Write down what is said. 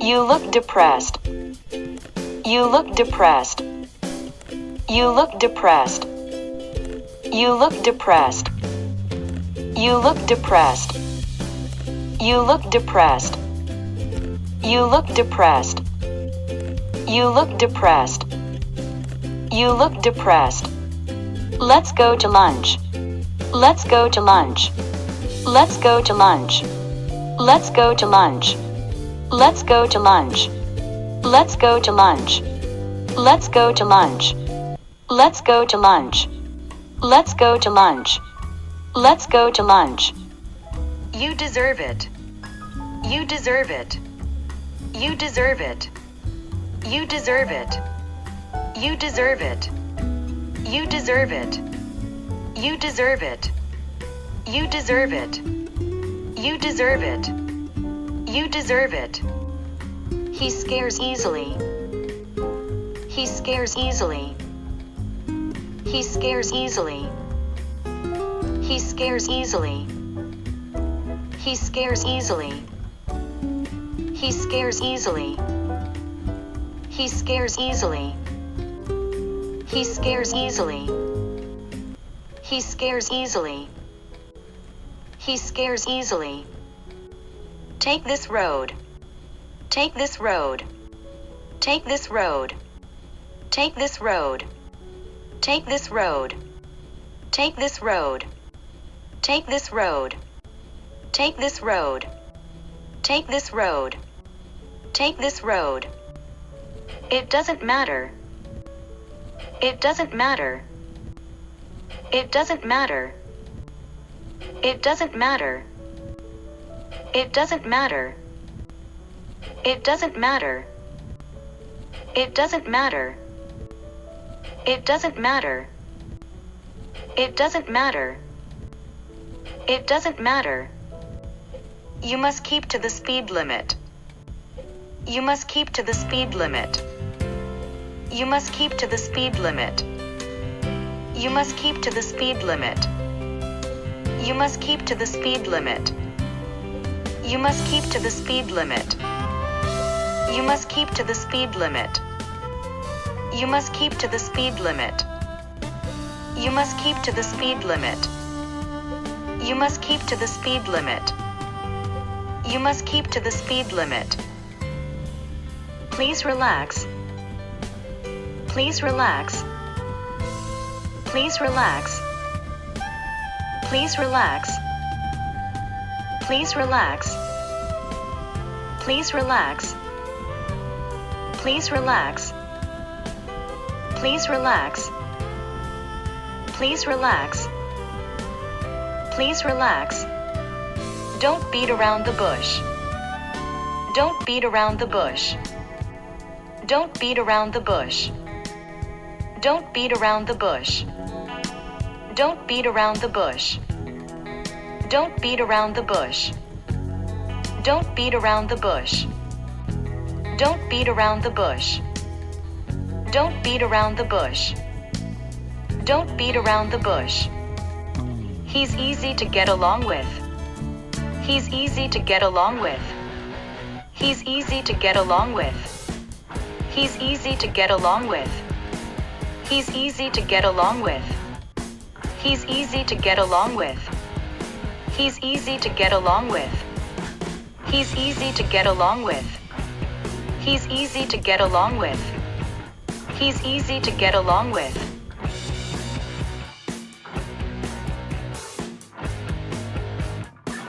You look depressed. You look depressed. You look depressed. You look depressed. You look depressed. You look depressed. You look depressed. You look depressed. You look depressed. Let's go to lunch. Let's go to lunch. Let's go to lunch. Let's go to lunch. Let's go to lunch. Let's go to lunch. Let's go to lunch. Let's go to lunch. Let's go to lunch. Let's go to lunch. You deserve it. You deserve it. You deserve it. You deserve it. You deserve it. You deserve it. You deserve it. You deserve it. You deserve it. You deserve it. He scares easily. He scares easily. He scares easily. He scares easily. He scares easily. He scares easily. He scares easily. He scares easily. He scares easily. He scares easily. Take this road. Take this road. Take this road. Take this road. Take this road. Take this road. Take this road. Take this road. Take this road. Take this road. It doesn't matter. It doesn't matter. It doesn't matter. It doesn't matter. It doesn't matter. It doesn't matter. It doesn't matter. It doesn't matter. It doesn't matter. It doesn't matter. You must keep to the speed limit. You must keep to the speed limit. You must keep to the speed limit. You must keep to the speed limit. You must keep to the speed limit. You must keep to the speed limit. You must keep to the speed limit. You must keep to the speed limit. You must keep to the speed limit. You must keep to the speed limit. You must keep to the speed limit. Please relax. Please relax. Please relax. Please relax. Please relax. Please relax. Please relax. Please relax. Please relax. Please relax. Don't beat around the bush. Don't beat around the bush. Don't beat around the bush. Don't beat around the bush. Don't beat around the bush. Don't beat around the bush. Don't beat around the bush. Don't beat around the bush. Don't beat around the bush. Don't beat around the bush. He's easy to get along with. He's easy to get along with. He's easy to get along with. He's easy to get along with. He's easy to get along with. He's easy to get along with. He's easy to get along with. He's easy to get along with. He's easy to get along with. He's easy to get along with.